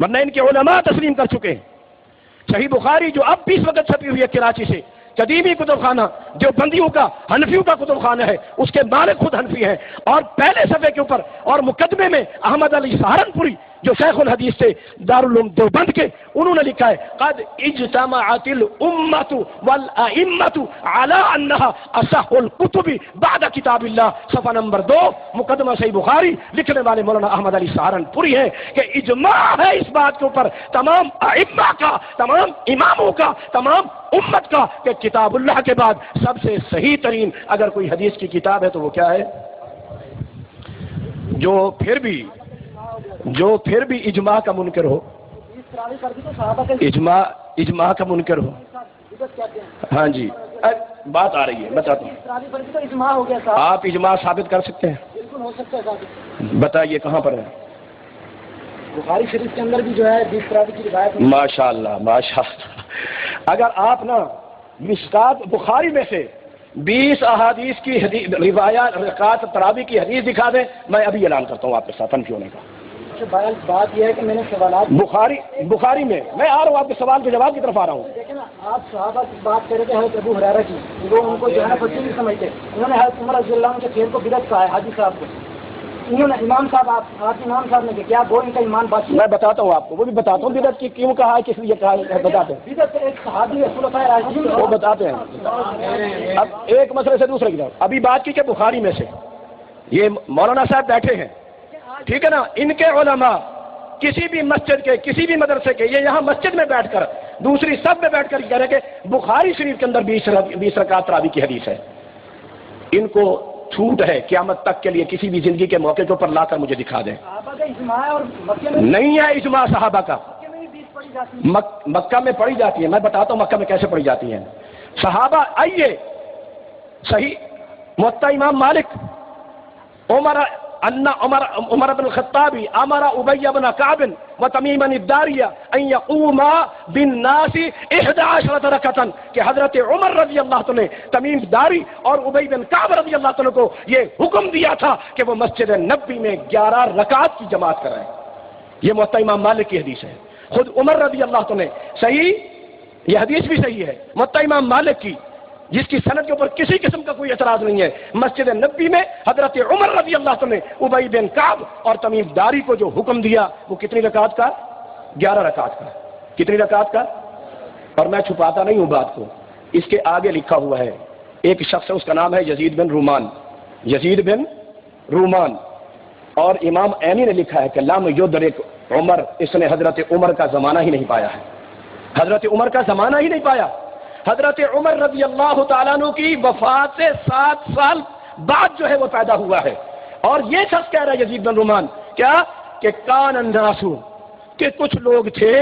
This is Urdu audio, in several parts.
ورنہ ان کے علماء تسلیم کر چکے ہیں۔ صحیح بخاری جو اب بھی اس وقت چھپی ہوئی ہے کراچی سے، قدیمی کتب خانہ جو بندیوں کا حنفیوں کا کتب خانہ ہے، اس کے مالک خود حنفی ہیں، اور پہلے صفحے کے اوپر اور مقدمے میں احمد علی سہارنپوری جو شیخ الحدیث تھے دارالعلوم دیوبند کے، انہوں نے لکھا ہے قد اجتمعت الامۃ والائمۃ علی انہا اصح الکتب بعد کتاب اللہ، صفحہ نمبر 2 مقدمہ صحیح بخاری، لکھنے والے مولانا احمد علی سہارنپوری ہیں کہ اجماع ہے اس بات کے اوپر تمام ائمہ کا، تمام اماموں کا، تمام امت کا، کہ کتاب اللہ کے بعد سب سے صحیح ترین اگر کوئی حدیث کی کتاب ہے تو وہ کیا ہے؟ جو پھر بھی اجماع کا منکر ہو، اجماع کا منکر ہو، ہاں جی بات آ رہی ہے، بتاتا ہوں۔ آپ اجماع ثابت کر سکتے ہیں؟ بالکل ہو سکتا ہے ثابت۔ بتائیے کہاں پر ہے؟ بخاری شریف کے اندر بھی جو ہے 20 راوی کی روایت۔ ماشاء اللہ ماشاء اللہ، اگر آپ نا مشکات بخاری میں سے 20 احادیث کی روایات رکعت تراویح کی حدیث دکھا دیں، میں ابھی اعلان کرتا ہوں آپ کے ساتھ حنفی ہونے کا۔ بات یہ ہے کہ میں نے سوالات بخاری میں میں آ رہا ہوں، آپ کے سوال کے جواب کی طرف آ رہا ہوں۔ دیکھیں نا، آپ صحابہ کی بات کر رہے تھے حضرت ابو ہریرہ کی، وہ ان کو جو ہے نا بچے نہیں سمجھتے، انہوں نے حضرت عمر رضی اللہ عنہ کے پھیر کو بدعت کہا ہے حاجی صاحب کو، انہوں نے امام صاحب آپ امام صاحب نے کیا وہ ان کا ایمان باقی؟ میں بتاتا ہوں آپ کو، وہ بھی بتاتا ہوں بدعت کی کیوں کہا ہے، کس لیے کہا ہے، بتاتے ہیں۔ بدعت ایک صحابی خلفائے راشدین وہ بتاتے ہیں۔ اب ایک مسئلے سے دوسرے کی طرف ابھی بات کی کہ بخاری میں سے یہ مولانا صاحب بیٹھے ہیں، ٹھیک ہے نا، ان کے علماء کسی بھی مسجد کے کسی بھی مدرسے کے، یہ یہاں مسجد میں بیٹھ کر دوسری سب میں بیٹھ کر کہہ رہے کہ بخاری شریف کے اندر 20 رکعت تراویح کی حدیث ہے۔ ان کو چھوٹ ہے قیامت تک کے لیے کسی بھی زندگی کے موقع کے اوپر لا کر مجھے دکھا دیں۔ صحابہ کا اجماع اور مکے میں نہیں ہے اجماع صحابہ کا، جاتی ہے۔ مکہ میں پڑھی جاتی ہے، میں بتاتا ہوں مکہ میں کیسے پڑھی جاتی ہیں صحابہ۔ آئیے صحیح موطا امام مالک عمر بن الخطاب امر ابی بن کعب وتمیم الداریہ ان یقوما بالناس 11 رکعۃ، کہ حضرت عمر رضی اللہ عنہ نے تمیم داری اور ابی بن کعب رضی اللہ عنہ کو یہ حکم دیا تھا کہ وہ مسجد نبوی میں 11 رکعات کی جماعت کرائیں۔ یہ موطا امام مالک کی حدیث ہے، خود عمر رضی اللہ عنہ نے، صحیح یہ حدیث بھی صحیح ہے موطا امام مالک کی، جس کی سند کے اوپر کسی قسم کا کوئی اعتراض نہیں ہے۔ مسجد نبوی میں حضرت عمر رضی اللہ عنہ نے ابی بن کعب اور تمیم داری کو جو حکم دیا وہ کتنی رکعت کا؟ 11 رکعت کا۔ کتنی رکعت کا؟ اور میں چھپاتا نہیں ہوں بات کو، اس کے آگے لکھا ہوا ہے، ایک شخص ہے اس کا نام ہے یزید بن رومان، یزید بن رومان، اور امام عینی نے لکھا ہے کہ لم یدرک عمر، اس نے حضرت عمر کا زمانہ ہی نہیں پایا ہے، حضرت عمر کا زمانہ ہی نہیں پایا۔ حضرت عمر رضی اللہ تعالیٰ عنہ کی وفات سے 7 سال بعد جو ہے وہ پیدا ہوا ہے، اور یہ شخص کہہ رہا ہے یزید بن رومان کیا کہ کان الناس، کہ کچھ لوگ تھے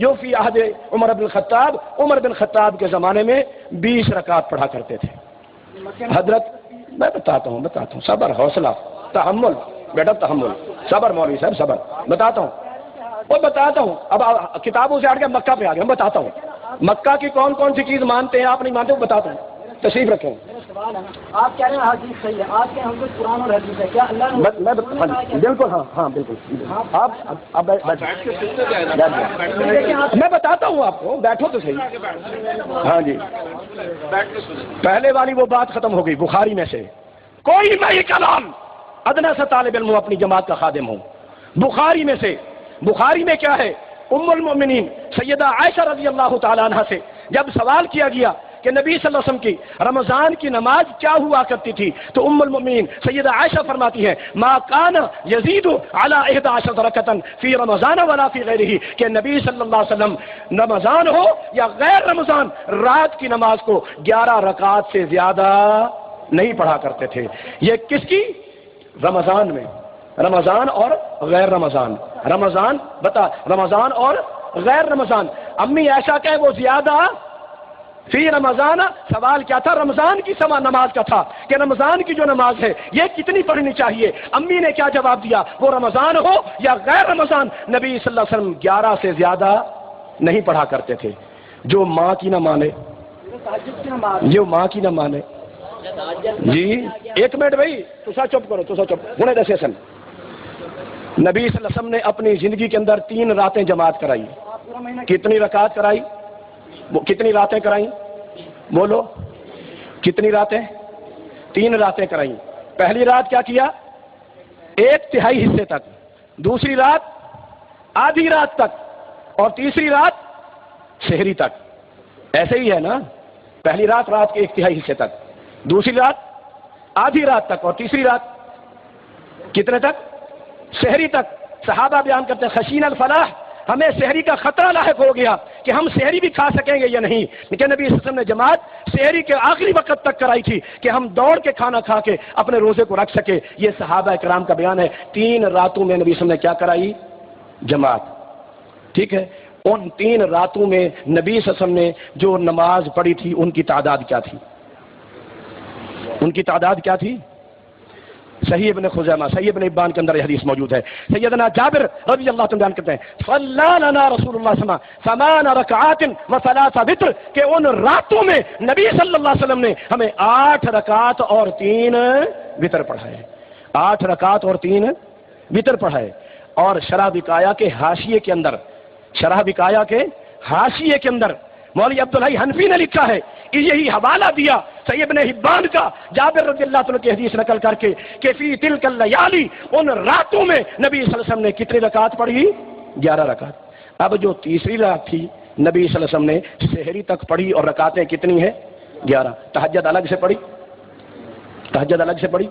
جو فی عہد عمر بن الخطاب، عمر بن خطاب کے زمانے میں 20 رکعت پڑھا کرتے تھے۔ حضرت میں بتاتا ہوں صبر، حوصلہ، تحمل بیٹا، تحمل، صبر مولوی صاحب صبر، بتاتا ہوں اب کتابوں سے ہٹ کے مکہ پہ آ گئے، میں بتاتا ہوں مکہ کی کون کون سی چیز مانتے ہیں آپ نہیں مانتے، وہ بتاتا ہوں، تشریف رکھیں۔ میرا سوال ہے نا، آپ کہہ رہے ہیں حدیث صحیح ہے، آپ کے ہم کو قرآن اور حدیث ہے، کیا اللہ نے بالکل ہاں بالکل آپ میں بتاتا ہوں آپ کو، بیٹھو تو صحیح، ہاں جی پہلے والی وہ بات ختم ہو گئی۔ بخاری میں سے کوئی میں کلام ادنا سا طالب علم اپنی جماعت کا خادم ہوں، بخاری میں سے، بخاری میں کیا ہے، ام المؤمنین سیدہ عائشہ رضی اللہ تعالی عنہ سے جب سوال کیا گیا کہ نبی صلی اللہ علیہ وسلم کی رمضان کی نماز کیا ہوا کرتی تھی، تو ام المؤمنین سیدہ عائشہ فرماتی ہے ما کان یزید علی 11 رکعۃ فی رمضان ولا فی غیرہ، کہ نبی صلی اللہ علیہ وسلم رمضان ہو یا غیر رمضان رات کی نماز کو 11 رکعات سے زیادہ نہیں پڑھا کرتے تھے۔ یہ کس کی؟ رمضان میں، رمضان اور غیر رمضان، رمضان بتا، رمضان اور غیر رمضان۔ امی عائشہ کہ وہ زیادہ فی رمضان، سوال کیا تھا؟ رمضان کی نماز کا تھا کہ رمضان کی جو نماز ہے یہ کتنی پڑھنی چاہیے۔ امی نے کیا جواب دیا؟ وہ رمضان ہو یا غیر رمضان نبی صلی اللہ علیہ وسلم 11 سے زیادہ نہیں پڑھا کرتے تھے۔ جو ماں کی نہ مانے، جو ماں کی نہ مانے، جی ایک منٹ بھائی تسا چپ کرو، تسا چپ ہونے دسے سن نبی صلی اللہ علیہ وسلم نے اپنی زندگی کے اندر 3 راتیں جماعت کرائی. کتنی رکعت کرائی؟ کتنی راتیں کرائیں؟ بولو کتنی راتیں؟ 3 راتیں کرائیں. پہلی رات کیا کیا؟ 1/3 حصے تک، دوسری رات آدھی رات تک، اور تیسری رات سحری تک. ایسے ہی ہے نا؟ پہلی رات رات کے 1/3 حصے تک، دوسری رات آدھی رات تک، اور تیسری رات کتنے تک؟ سحری تک. صحابہ بیان کرتے ہیں خشین الفلاح، ہمیں سحری کا خطرہ لاحق ہو گیا کہ ہم سحری بھی کھا سکیں گے یا نہیں. لیکن نبی صلی اللہ علیہ وسلم نے جماعت سحری کے آخری وقت تک کرائی تھی کہ ہم دوڑ کے کھانا کھا کے اپنے روزے کو رکھ سکے. یہ صحابہ کرام کا بیان ہے. 3 راتوں میں نبی صلی اللہ علیہ وسلم نے کیا کرائی؟ جماعت. ٹھیک ہے. ان 3 راتوں میں نبی صلی اللہ علیہ وسلم نے جو نماز پڑھی تھی ان کی تعداد کیا تھی؟ ان کی تعداد کیا تھی؟ صحیح ابن خزیمہ، صحیح ابن حبان کے اندر یہ حدیث موجود ہے. سیدنا جابر رضی اللہ عنہ بیان کرتے ہیں صلی لنا رسول اللہ صلی اللہ علیہ وسلم 8 رکعات و 3 وتر، کہ ان راتوں میں نبی صلی اللہ علیہ وسلم نے ہمیں 8 رکعات اور 3 وتر پڑھائے. 8 رکعات اور 3 وتر پڑھائے. اور شرح بکایا کے حاشیے کے اندر، شرح بکایا کے حاشیے کے اندر مولوی عبدالحی حنفی نے لکھا ہے، یہی حوالہ دیا سید ابن حبان کا جابر رضی اللہ عنہ کی حدیث نقل کر کے کہ فی تلک اللیالی، ان راتوں میں نبی صلی اللہ علیہ وسلم نے کتنی رکعت پڑھی؟ 11 رکعت. اب جو تیسری رات تھی نبی صلی اللہ علیہ وسلم نے سحری تک پڑھی، اور رکعتیں کتنی ہیں؟ 11. تہجد الگ سے پڑھی؟ تہجد الگ سے پڑھی؟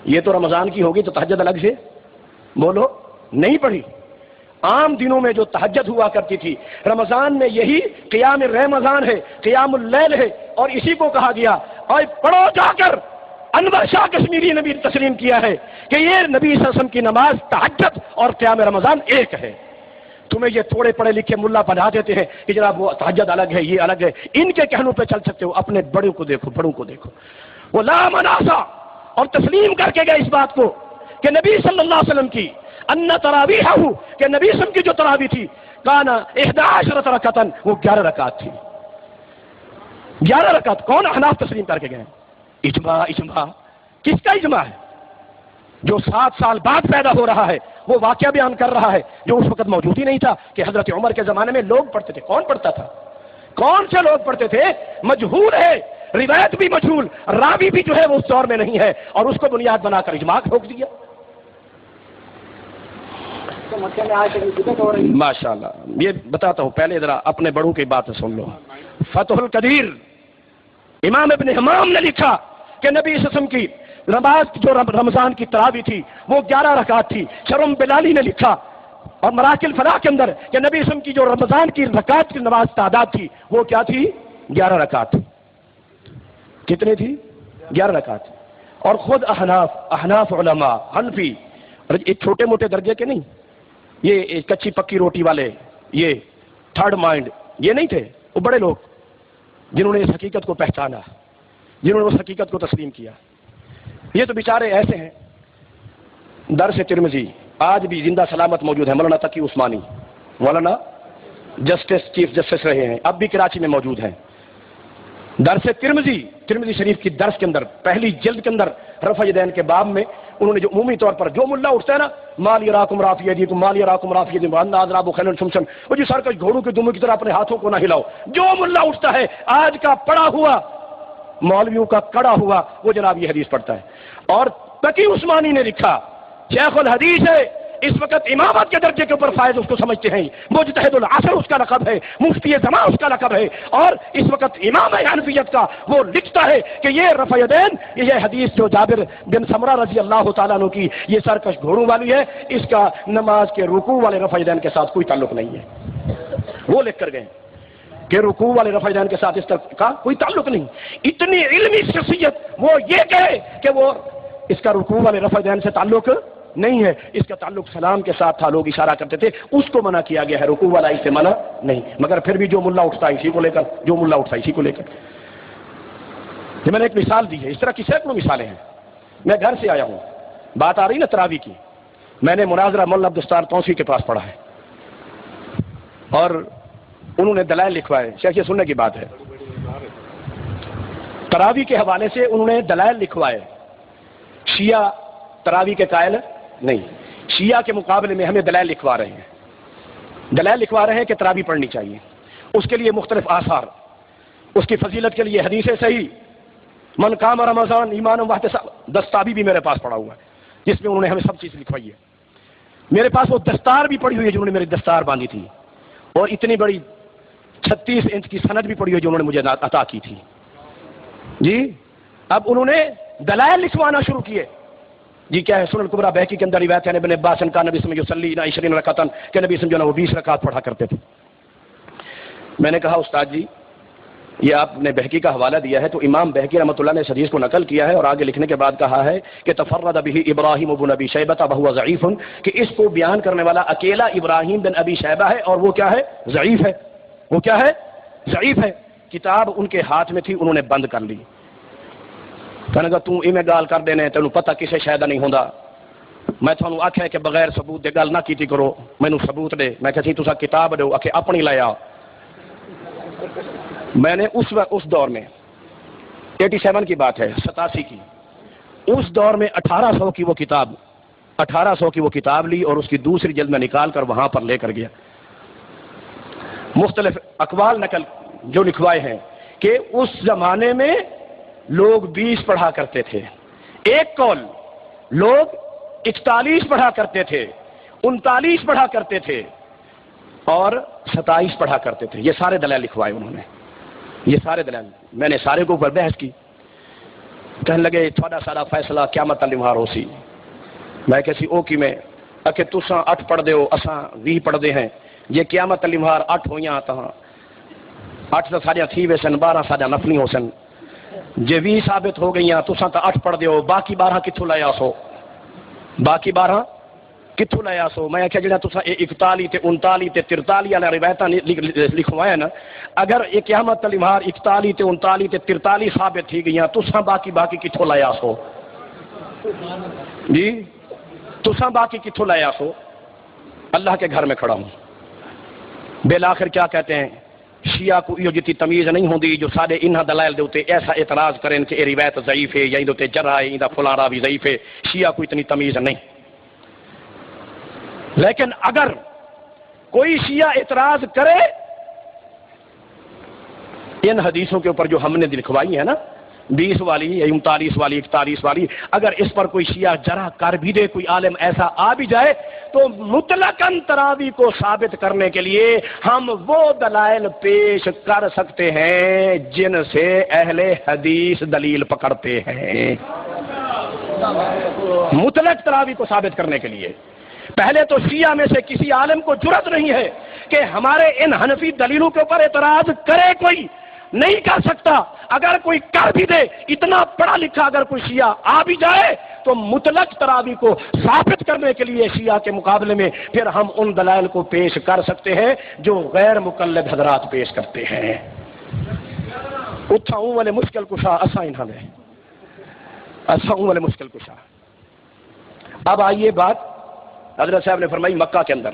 یہ تو رمضان کی ہوگی تو تہجد الگ سے بولو نہیں پڑھی. عام دنوں میں جو تہجد ہوا کرتی تھی، رمضان میں یہی قیام رمضان ہے، قیام اللیل ہے، اور اسی کو کہا گیا اور پڑھو جا کر. انور شاہ کشمیری نے بھی تسلیم کیا ہے کہ یہ نبی صلی اللہ علیہ وسلم کی نماز تہجد اور قیام رمضان ایک ہے. تمہیں یہ تھوڑے پڑھے لکھے ملا بنا دیتے ہیں کہ جناب وہ تہجد الگ ہے، یہ الگ ہے. ان کے کہنوں پہ چل سکتے ہو. اپنے بڑوں کو دیکھو، بڑوں کو دیکھو. وہ لا مناسا، اور تسلیم کر کے گئے اس بات کو کہ نبی صلی اللہ علیہ وسلم کی ان تراویح، کہ نبی صلی اللہ علیہ وسلم کی جو تراویح تھی کانا 11 رکعتن، وہ 11 رکعت تھی. 11 رکعت. کون احناف تسلیم کر کے گئے؟ اجماع. اجماع کس کا اجماع ہے؟ جو 7 سال بعد پیدا ہو رہا ہے وہ واقعہ بیان کر رہا ہے جو اس وقت موجود ہی نہیں تھا کہ حضرت عمر کے زمانے میں لوگ پڑھتے تھے. کون پڑھتا تھا؟ کون سے لوگ پڑھتے تھے؟ مجہول ہے، روایت بھی مجہول، راوی بھی جو ہے وہ اس دور میں نہیں ہے، اور اس کو بنیاد بنا کر اجماع ٹھوک دیا. ماشاء اللہ. یہ بتاتا ہوں، پہلے ذرا اپنے بڑوں کی بات سن لو. فتح القدیر امام ابن حمام نے لکھا کہ نبی صلی اللہ علیہ وسلم کی نماز جو رمضان کی تراویح تھی وہ 11 رکعت تھی. شرم بلالی نے لکھا اور مراکل الفلاح کے اندر کہ نبی صلی اللہ علیہ وسلم کی جو رمضان کی رکعت کی نماز تعداد تھی وہ کیا تھی؟ 11 رکعت. کتنی تھی؟ 11 رکعت. اور خود احناف علماء حنفی، ایک چھوٹے موٹے درجے کے نہیں، یہ کچی پکی روٹی والے، یہ تھرڈ مائنڈ، یہ نہیں تھے. وہ بڑے لوگ جنہوں نے اس حقیقت کو پہچانا، جنہوں نے اس حقیقت کو تسلیم کیا. یہ تو بیچارے ایسے ہیں. درس ترمذی آج بھی زندہ سلامت موجود ہے. مولانا تقی عثمانی، مولانا جسٹس چیف جسٹس رہے ہیں، اب بھی کراچی میں موجود ہیں. درس ترمذی شریف کی درس کے اندر پہلی جلد کے اندر رفع یدین کے باب میں انہوں نے جو عمومی طور پر جو ملا اٹھتا ہے نا، مال یراکم رافع یدیکم، مال یراکم رافع یدیکم وان اضراب خیل شمشم، وہ جو سرکش گھوڑوں کے دموں کی طرح اپنے ہاتھوں کو نہ ہلاؤ. جو ملا اٹھتا ہے آج کا پڑا ہوا مولویوں کا کڑا ہوا وہ جناب یہ حدیث پڑھتا ہے. اور تقی عثمانی نے لکھا، شیخ الحدیث ہے، اس وقت امامت کے درجے کے اوپر فائز اس کو سمجھتے ہیں، مجتہد العصر اس کا لقب ہے، مفتی زمان اس کا لقب ہے، اور اس وقت امام حنفیت کا وہ لکھتا ہے کہ یہ رفع یدین، یہ حدیث جو جابر بن سمرہ رضی اللہ تعالیٰ عنہ کی یہ سرکش گھوڑوں والی ہے، اس کا نماز کے رکوع والے رفع یدین کے ساتھ کوئی تعلق نہیں ہے. وہ لکھ کر گئے کہ رکوع والے رفع یدین کے ساتھ اس کا کوئی تعلق نہیں. اتنی علمی شخصیت وہ یہ کہے کہ وہ اس کا رکوع والے رفع یدین سے تعلق نہیں ہے، اس کا تعلق سلام کے ساتھ تھا. لوگ اشارہ کرتے تھے، اس کو منع کیا گیا ہے، رکوع والا اس سے منع نہیں. مگر پھر بھی جو ملا اٹھتا ہے اسی کو لے کر، جو ملا اٹھتا ہے اسی کو لے کر. یہ میں نے ایک مثال دی ہے، اس طرح کی سینکڑوں مثالیں ہیں. میں گھر سے آیا ہوں، بات آ رہی نا تراویح کی، میں نے مناظرہ مولانا عبدالستار توسی کے پاس پڑھا ہے اور انہوں نے دلائل لکھوائے. شیخ یہ سننے کی بات ہے، تراویح کے حوالے سے انہوں نے دلائل لکھوائے. شیعہ تراویح کے قائل نہیں. شیعہ کے مقابلے میں ہمیں دلائل لکھوا رہے ہیں کہ تراویح پڑھنی چاہیے، اس کے لیے مختلف آثار، اس کی فضیلت کے لیے حدیث صحیح، من قام رمضان ایمان واحتساب، دستاوی بھی میرے پاس پڑا ہوا ہے جس میں انہوں نے ہمیں سب چیز لکھوائی ہے۔ میرے پاس وہ دستار بھی پڑی ہوئی ہے جنہوں نے میری دستار باندھی تھی، اور اتنی بڑی 36 انچ کی سند بھی پڑی ہوئی جو انہوں نے مجھے عطا کی تھی۔ جی اب انہوں نے دلائل لکھوانا شروع کیے۔ جی کیا ہے؟ سنن کبریٰ بہقی کے اندر روایت ہے ابن عباس کا نبی صلی اللہ علیہ وسلم یصلی 20 رکعتاً کہ نبی صلی اللہ علیہ وسلم جو ہے وہ 20 رکعت پڑھا کرتے تھے۔ میں نے کہا استاد جی یہ آپ نے بہقی کا حوالہ دیا ہے تو امام بہقی رحمۃ اللہ نے اس حدیث کو نقل کیا ہے اور آگے لکھنے کے بعد کہا ہے کہ تفرد به ابراہیم بن ابی شیبہ وهو ضعیف، کہ اس کو بیان کرنے والا اکیلا ابراہیم بن ابی شیبہ ہے اور وہ کیا ہے؟ ضعیف ہے۔ وہ کیا ہے؟ ضعیف ہے۔ کتاب ان کے ہاتھ میں تھی، انہوں نے بند کر لی۔ کہنے لگا تو ایویں گال کر دینے تینوں پتہ کسے شاید نہیں ہوندا، میں تھانوں آکھیا کہ بغیر ثبوت دے گل نہ کیتی کرو، مینوں ثبوت دے۔ میں کہا سی تساں کتاب دیو، آکھے اپنی لے آ۔ میں نے اس دور میں 87 کی بات ہے، 87 کی، اس دور میں 1800 کی وہ کتاب لی اور اس کی دوسری جلد میں نکال کر وہاں پر لے کر گیا۔ مختلف اقوال نقل جو لکھوائے ہیں کہ اس زمانے میں لوگ 20 پڑھا کرتے تھے، ایک قول لوگ 41 پڑھا کرتے تھے، 39 پڑھا کرتے تھے اور 27 پڑھا کرتے تھے۔ یہ سارے دلائل لکھوائے انہوں نے، یہ سارے دلائل۔ میں نے سارے کو اوپر بحث کی، کہنے لگے تھوڑا سارا فیصلہ قیامت تلیمہار ہو سی۔ میں کہسی او کی میں کہ تساں 8 پڑھ دے ہو اساں 20 پڑھ دے ہیں، یہ قیامت تلیمہار 8 ہویاں تاں 8 تو ساڈیاں تھی ویسن، 12 ساڈا نفلی ہو سن، جے 20 ثابت ہو گئیاں تساں تا 8 پڑھ دے ہو، باقی 12 کتھوں لے آسو؟ باقی 12 کتھوں لے آسو؟ میں آخیا جڑا تساں 41 تے 39 تے 43 والا روایتاں لکھوایا نا، اگر یہ قیامت تلیمہار 41 تے 39 تے 43 ثابت تھی گئیاں تساں باقی کتھوں لے آسو؟ جی تساں باقی کتھوں لے آسو؟ اللہ کے گھر میں کھڑا ہوں۔ بالآخر کیا کہتے ہیں؟ شیعہ کو یہ جتنی تمیز نہیں ہوندی جو سارے انہاں دلائل دے اوتے ایسا اعتراض کریں کہ یہ روایت ضعیف ہے یا اندے جرح ہے، اندا فلاں راوی ضعیف ہے۔ شیعہ کو اتنی تمیز نہیں۔ لیکن اگر کوئی شیعہ اعتراض کرے ان حدیثوں کے اوپر جو ہم نے لکھوائی ہے نا، 20 والی یا 39 والی 41 والی، اگر اس پر کوئی شیعہ جرح کر بھی دے، کوئی عالم ایسا آ بھی جائے تو مطلقاً تراویح کو ثابت کرنے کے لیے ہم وہ دلائل پیش کر سکتے ہیں جن سے اہل حدیث دلیل پکڑتے ہیں۔ مطلق تراویح کو ثابت کرنے کے لیے پہلے تو شیعہ میں سے کسی عالم کو جرأت نہیں ہے کہ ہمارے ان حنفی دلیلوں کے اوپر اعتراض کرے، کوئی نہیں کر سکتا۔ اگر کوئی کر بھی دے، اتنا پڑھا لکھا اگر کوئی شیعہ آ بھی جائے تو مطلق تراویح کو ثابت کرنے کے لیے شیعہ کے مقابلے میں پھر ہم ان دلائل کو پیش کر سکتے ہیں جو غیر مقلد حضرات پیش کرتے ہیں۔ اٹھاؤں والے مشکل کشا اساں انہاں دے، اساں والے مشکل کشا۔ اب آئیے بات حضرت صاحب نے فرمائی مکہ کے اندر،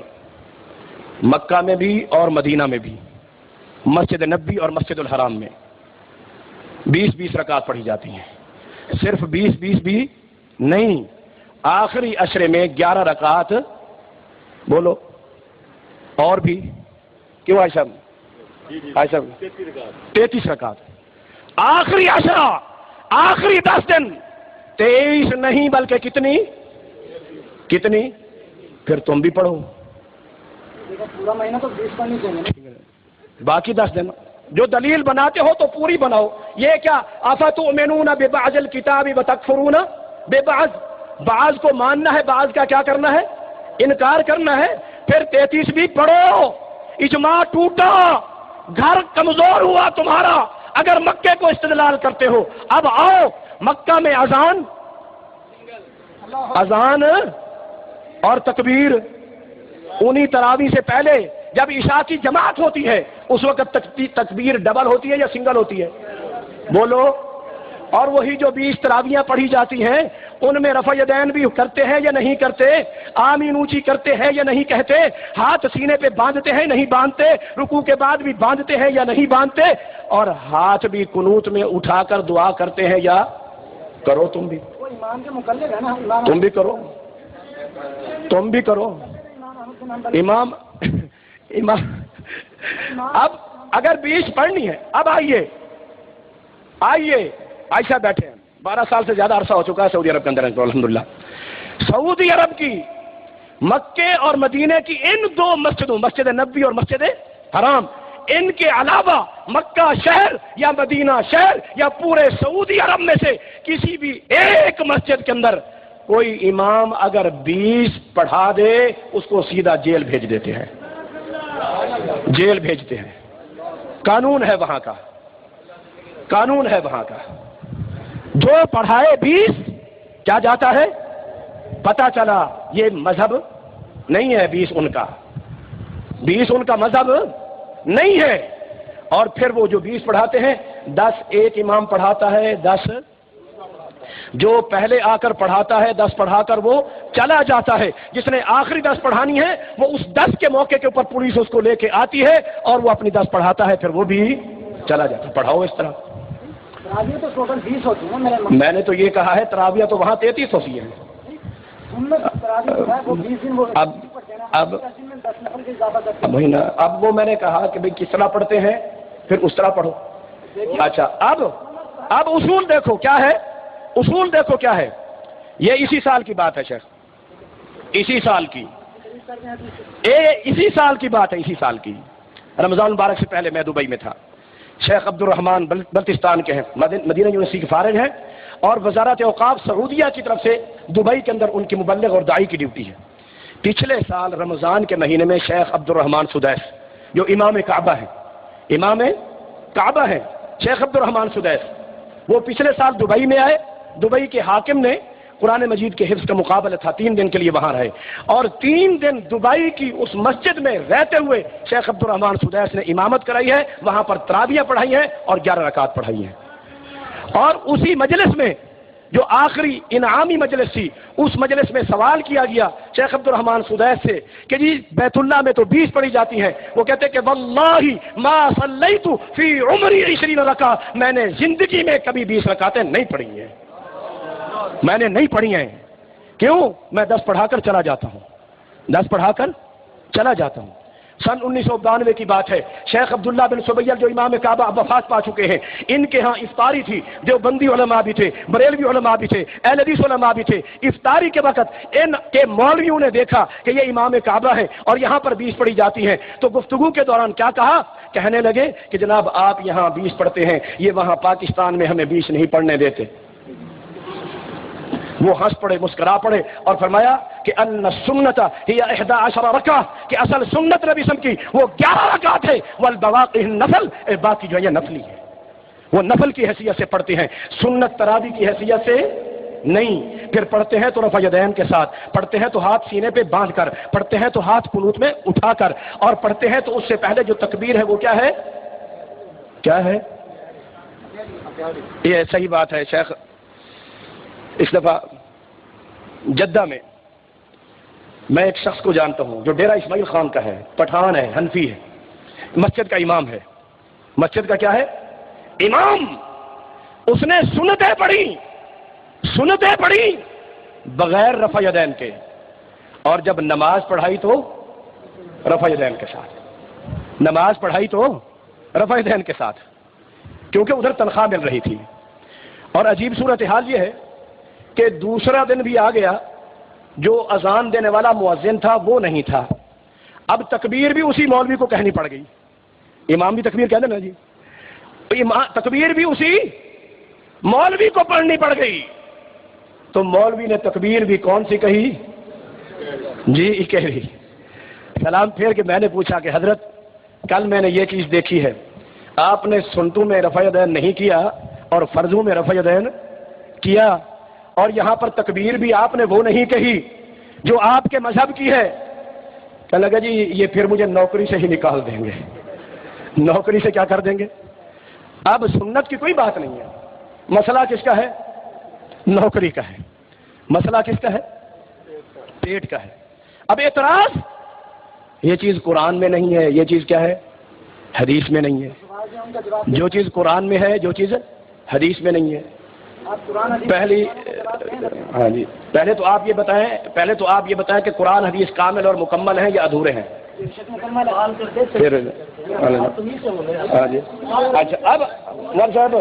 مکہ میں بھی اور مدینہ میں بھی، مسجد نبی اور مسجد الحرام میں 20 رکعت پڑھی جاتی ہیں۔ صرف 20 بھی نہیں، آخری عشرے میں 11 رکعت، بولو اور بھی کیوں آئے صاحب؟ 33 رکعت آخری عشرہ، آخری 10 دن، 23 نہیں بلکہ کتنی؟ پھر تم بھی پڑھو، پورا مہینہ تو 20 پڑھنی چاہیے، باقی 10 دن جو دلیل بناتے ہو تو پوری بناؤ۔ یہ کیا افتؤمنون ببعض الکتاب وتکفرون ببعض، بعض کو ماننا ہے، بعض کا کیا کرنا ہے؟ انکار کرنا ہے۔ پھر 33 بھی پڑھو، اجماع ٹوٹا، گھر کمزور ہوا تمہارا اگر مکے کو استدلال کرتے ہو۔ اب آؤ مکہ میں اذان اور تکبیر انہی تراویح سے پہلے جب عشاء کی جماعت ہوتی ہے اس وقت تکبیر ڈبل ہوتی ہے یا سنگل ہوتی ہے؟ بولو۔ اور وہی جو 20 تراویحاں پڑھی جاتی ہیں ان میں رفع یدین بھی کرتے ہیں یا نہیں کرتے؟ آمین اونچی کرتے ہیں یا نہیں کہتے؟ ہاتھ سینے پہ باندھتے ہیں نہیں باندھتے؟ رکوع کے بعد بھی باندھتے ہیں یا نہیں باندھتے؟ اور ہاتھ بھی قنوت میں اٹھا کر دعا کرتے ہیں یا کرو؟ تم بھی وہ ایمان کے مقلد ہے نا، تم بھی کرو، تم بھی کرو امام اب اگر 20 پڑھنی ہے، اب آئیے عائشہ بیٹھے ہیں، 12 سال سے زیادہ عرصہ ہو چکا ہے سعودی عرب کے اندر الحمدللہ. سعودی عرب کی مکے اور مدینے کی ان 2 مسجدوں، مسجد نبوی اور مسجد حرام، ان کے علاوہ مکہ شہر یا مدینہ شہر یا پورے سعودی عرب میں سے کسی بھی ایک مسجد کے اندر کوئی امام اگر 20 پڑھا دے اس کو سیدھا جیل بھیج دیتے ہیں، جیل بھیجتے ہیں. قانون ہے وہاں کا، قانون ہے وہاں کا. جو پڑھائے 20 کیا جاتا ہے؟ پتہ چلا یہ مذہب نہیں ہے 20 ان کا، 20 ان کا مذہب نہیں ہے. اور پھر وہ جو 20 پڑھاتے ہیں، 10 ایک امام پڑھاتا ہے، 10 جو پہلے آ کر پڑھاتا ہے 10 پڑھا کر وہ چلا جاتا ہے. جس نے آخری 10 پڑھانی ہے وہ اس 10 کے موقع کے اوپر پولیس اس کو لے کے آتی ہے اور وہ اپنی 10 پڑھاتا ہے، پھر وہ بھی چلا جاتا ہے. پڑھاؤ اس طرح. تراویح تو ٹوٹل 20 ہوتی ہے. میں نے تو یہ کہا ہے تراویح تو وہاں 33 ہوتی ہے. اب وہ میں نے کہا کہ بھئی کس طرح پڑھتے ہیں، پھر اس طرح پڑھو. اچھا اب اصول دیکھو کیا ہے، اصول دیکھو کیا ہے. یہ اسی سال کی بات ہے شیخ، اسی سال کی بات ہے، اسی سال کی. رمضان مبارک سے پہلے میں دبئی میں تھا. شیخ عبد الرحمان بلتستان کے ہیں، مدینہ یونیورسٹی کے فارغ ہیں، اور وزارت اوقاف سعودیہ کی طرف سے دبئی کے اندر ان کی مبلغ اور داعی کی ڈیوٹی ہے. پچھلے سال رمضان کے مہینے میں شیخ عبد الرحمان سدیس جو امام کعبہ ہیں، شیخ عبد الرحمان سدیس، وہ پچھلے سال دبئی میں آئے. دبئی کے حاکم نے قرآن مجید کے حفظ کا مقابلہ تھا، 3 دن کے لیے وہاں رہے، اور 3 دن دبئی کی اس مسجد میں رہتے ہوئے شیخ عبد الرحمان سدیس نے امامت کرائی ہے. وہاں پر تراویح پڑھائی ہیں اور 11 رکعات پڑھائی ہیں. اور اسی مجلس میں جو آخری انعامی مجلس تھی، اس مجلس میں سوال کیا گیا شیخ عبد الرحمان سدیس سے کہ جی بیت اللہ میں تو 20 پڑھی جاتی ہیں. وہ کہتے کہ واللہ ما صلیت فی عمری 20 رکعہ، میں نے زندگی میں کبھی 20 رکعتیں نہیں پڑھی ہیں، میں نے نہیں پڑھی ہیں. کیوں؟ میں 10 پڑھا کر چلا جاتا ہوں، 10 پڑھا کر چلا جاتا ہوں. سن 1992 کی بات ہے. شیخ عبداللہ بن سبیل جو امام کعبہ اب وفات پا چکے ہیں، ان کے ہاں افطاری تھی. دیوبندی علماء بھی تھے، بریلوی علماء بھی تھے، اہل حدیث علماء بھی تھے. افطاری کے وقت ان کے مولویوں نے دیکھا کہ یہ امام کعبہ ہے اور یہاں پر 20 پڑھی جاتی ہیں، تو گفتگو کے دوران کیا کہا؟ کہنے لگے کہ جناب آپ یہاں 20 پڑھتے ہیں، یہ وہاں پاکستان میں ہمیں 20 نہیں پڑھنے دیتے. وہ ہنس پڑے، مسکرا پڑے اور فرمایا کہ ان السنت ہی 11 رکعہ، کہ اصل سنت نبی سم کی وہ 11 رکعت ہے، والبواقی النفل، باقی جو ہے نفلی ہے، وہ نفل کی حیثیت سے پڑھتے ہیں، سنت تراویح کی حیثیت سے نہیں. پھر پڑھتے ہیں تو رفع یدین کے ساتھ، پڑھتے ہیں تو ہاتھ سینے پہ باندھ کر، پڑھتے ہیں تو ہاتھ قنوت میں اٹھا کر، اور پڑھتے ہیں تو اس سے پہلے جو تکبیر ہے وہ کیا ہے؟ کیا ہے؟ یہ صحیح بات ہے شیخ. اس دفعہ جدہ میں میں ایک شخص کو جانتا ہوں جو ڈیرہ اسماعیل خان کا ہے، پٹھان ہے، حنفی ہے، مسجد کا امام ہے. مسجد کا کیا ہے؟ امام. اس نے سنتیں پڑھی بغیر رفع یدین کے، اور جب نماز پڑھائی تو رفع یدین کے ساتھ، نماز پڑھائی تو رفع یدین کے ساتھ، کیونکہ ادھر تنخواہ مل رہی تھی. اور عجیب صورتحال یہ ہے کہ دوسرا دن بھی آ گیا، جو اذان دینے والا مؤذن تھا وہ نہیں تھا. اب تکبیر بھی اسی مولوی کو کہنی پڑ گئی. امام بھی تکبیر کہہ دینا جی، تکبیر بھی اسی مولوی کو پڑھنی پڑ گئی. تو مولوی نے تکبیر بھی کون سی کہی؟ جی کہہ رہی. سلام پھیر کے میں نے پوچھا کہ حضرت کل میں نے یہ چیز دیکھی ہے، آپ نے سنتوں میں رفع یدین نہیں کیا اور فرضوں میں رفع یدین کیا، اور یہاں پر تکبیر بھی آپ نے وہ نہیں کہی جو آپ کے مذہب کی ہے. کہنے لگا جی یہ پھر مجھے نوکری سے ہی نکال دیں گے. نوکری سے کیا کر دیں گے؟ اب سنت کی کوئی بات نہیں ہے، مسئلہ کس کا ہے؟ نوکری کا ہے. مسئلہ کس کا ہے؟ پیٹ کا ہے. اب اعتراض، یہ چیز قرآن میں نہیں ہے، یہ چیز کیا ہے؟ حدیث میں نہیں ہے. جو چیز قرآن میں ہے، جو چیز حدیث میں نہیں ہے. پہلی ہاں جی پہلے تو آپ یہ بتائیں کہ قرآن حدیث کامل اور مکمل ہیں یا ادھورے ہیں؟ پھر ہاں جی اچھا اب مول صاحب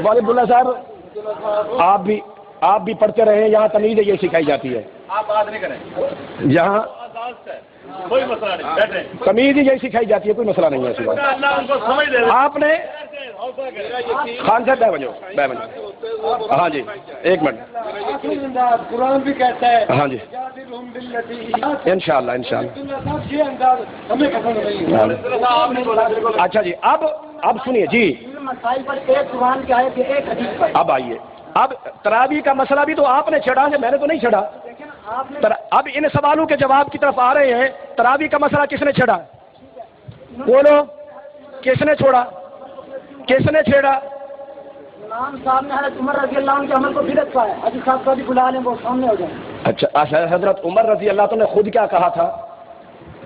والد اللہ صاحب آپ بھی پڑھتے رہے، یہاں تمیز یہ سکھائی جاتی ہے، آپ بات نہیں کریں، یہاں کوئی مسئلہ نہیں، تمیز ہی یہی سکھائی جاتی ہے، کوئی مسئلہ نہیں ہے اس بات۔ آپ نے خان صاحب بہ بجو ہاں جی ایک منٹ، قرآن بھی کہتا ہے ہاں جی انشاءاللہ اچھا جی اب سنیے جی، اب آئیے، اب تراویح کا مسئلہ بھی تو آپ نے چھڑا ہے، میں نے تو نہیں چھڑا۔ اب ان سوالوں کے جواب کی طرف آ رہے ہیں۔ تراویح کا مسئلہ کس نے چھڑا؟ بولو، کس نے چھوڑا؟ کس نے چھیڑا؟ امام صاحب نے حضرت عمر رضی اللہ عنہ کے عمل کو بدعت کہا ہے، حدیث صاحب کو بھی بلا لیں، وہ سامنے ہو جائیں۔ اچھا حضرت عمر رضی اللہ عنہ نے خود کیا کہا تھا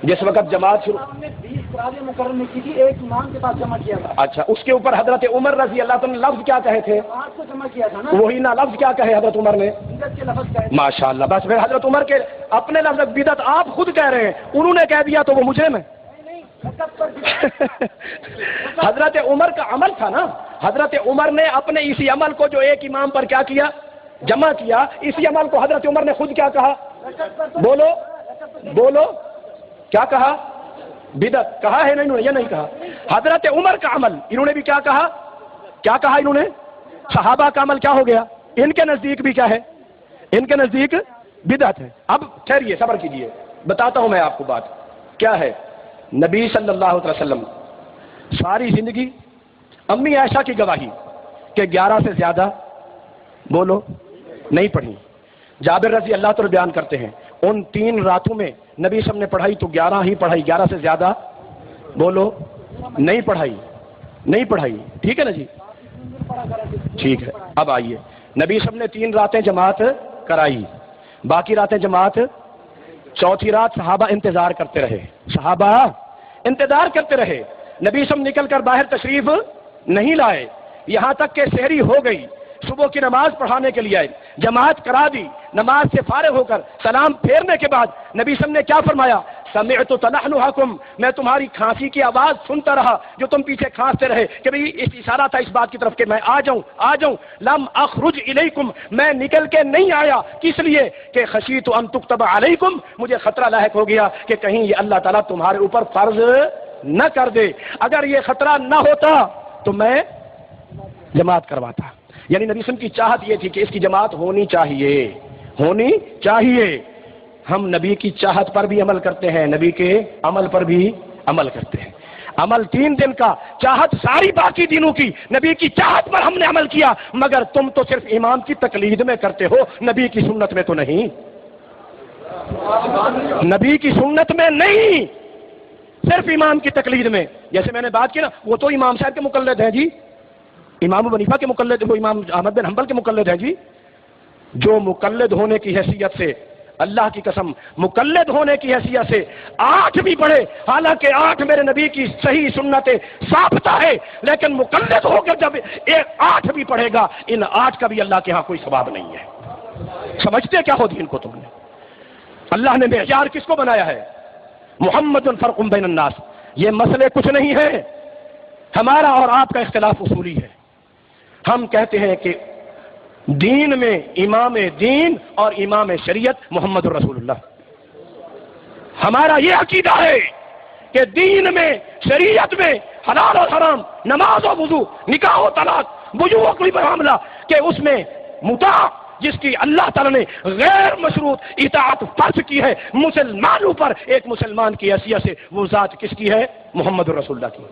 جس وقت جماعت شروع؟ آپ نے 20 تراویح مقرر کی تھی، ایک امام کے پاس جمع کیا تھا۔ اچھا اس کے اوپر حضرت عمر رضی اللہ عنہ نے لفظ کیا کہے تھے؟ آپ کو جمع کیا تھا نا، وہی نا لفظ کیا کہے حضرت عمر نے؟ بدعت کے لفظ کہے تھے۔ ماشاءاللہ، بس پھر حضرت عمر کے اپنے لفظ بدعت آپ خود کہہ رہے ہیں، انہوں نے کہہ دیا تو وہ مجرم ہے۔ حضرت عمر کا عمل تھا نا، حضرت عمر نے اپنے اسی عمل کو جو ایک امام پر کیا کیا، جمع کیا، اسی عمل کو حضرت عمر نے خود کیا کہا؟ بولو کیا کہا؟ بدعت کہا ہے نا انہوں نے، یہ نہیں کہا؟ حضرت عمر کا عمل انہوں نے بھی کیا کہا؟ کیا کہا انہوں نے؟ صحابہ کا عمل کیا ہو گیا؟ ان کے نزدیک بھی کیا ہے؟ ان کے نزدیک بدعت ہے۔ اب ٹھہریے، صبر کیجئے، بتاتا ہوں میں آپ کو بات کیا ہے۔ نبی صلی اللہ علیہ وسلم ساری زندگی امی عائشہ کی گواہی کہ 11 سے زیادہ بولو نہیں پڑھی۔ جابر رضی اللہ عنہ بیان کرتے ہیں ان 3 راتوں میں نبی صلی اللہ علیہ وسلم نے پڑھائی تو 11 ہی پڑھائی، 11 سے زیادہ بولو نہیں پڑھائی۔ ٹھیک ہے نا جی، ٹھیک ہے۔ اب آئیے، نبی صلی اللہ علیہ وسلم نے 3 راتیں جماعت کرائی، باقی راتیں جماعت، چوتھی رات صحابہ انتظار کرتے رہے، نبی صلی اللہ علیہ وسلم نکل کر باہر تشریف نہیں لائے، یہاں تک کہ سحری ہو گئی، صبح کی نماز پڑھانے کے لیے آئے، جماعت کرا دی، نماز سے فارغ ہو کر سلام پھیرنے کے بعد نبی صلی اللہ علیہ وسلم نے کیا فرمایا؟ سمعت تنحنحکم، میں تمہاری کھانسی کی آواز سنتا رہا جو تم پیچھے کھانستے رہے، کہ بھئی اس اشارہ تھا اس بات کی طرف کہ میں آ جاؤں۔ لم اخرج الیکم، میں نکل کے نہیں آیا، کس لیے؟ کہ خشیت ان تکتب علیکم، مجھے خطرہ لاحق ہو گیا کہ کہیں یہ اللہ تعالیٰ تمہارے اوپر فرض نہ کر دے، اگر یہ خطرہ نہ ہوتا تو میں جماعت کرواتا۔ یعنی نبی صلی اللہ علیہ وسلم کی چاہت یہ تھی کہ اس کی جماعت ہونی چاہیے۔ ہم نبی کی چاہت پر بھی عمل کرتے ہیں، نبی کے عمل پر بھی عمل کرتے ہیں۔ عمل 3 دن کا، چاہت ساری باقی دنوں کی، نبی کی چاہت پر ہم نے عمل کیا، مگر تم تو صرف امام کی تقلید میں کرتے ہو، نبی کی سنت میں تو نہیں، نبی کی سنت میں نہیں، صرف امام کی تقلید میں۔ جیسے میں نے بات کی نا، وہ تو امام صاحب کے مقلد ہیں جی، امام ابو حنیفہ کے مقلد، وہ امام احمد بن حنبل کے مقلد ہیں جی، جو مقلد ہونے کی حیثیت سے، اللہ کی قسم مقلد ہونے کی حیثیت سے 8 بھی پڑھے، حالانکہ 8 میرے نبی کی صحیح سنت ثابتہ ہے، لیکن مقلد ہو کر جب 8 بھی پڑھے گا، ان 8 کا بھی اللہ کے ہاں کوئی ثواب نہیں ہے۔ سمجھتے کیا ہو دین کو تم نے؟ اللہ نے معیار کس کو بنایا ہے؟ محمد فرق بین الناس۔ یہ مسئلے کچھ نہیں ہے، ہمارا اور آپ کا اختلاف اصولی ہے۔ ہم کہتے ہیں کہ دین میں امام دین اور امام شریعت محمد الرسول اللہ۔ ہمارا یہ عقیدہ ہے کہ دین میں، شریعت میں حلال اور حرام، نماز و وضو، نکاح و طلاق، بجوع کوئی معاملہ، کہ اس میں مطاع جس کی اللہ تعالیٰ نے غیر مشروط اطاعت فرض کی ہے مسلمانوں پر، ایک مسلمان کی حیثیت سے وہ ذات کس کی ہے؟ محمد الرسول اللہ کی۔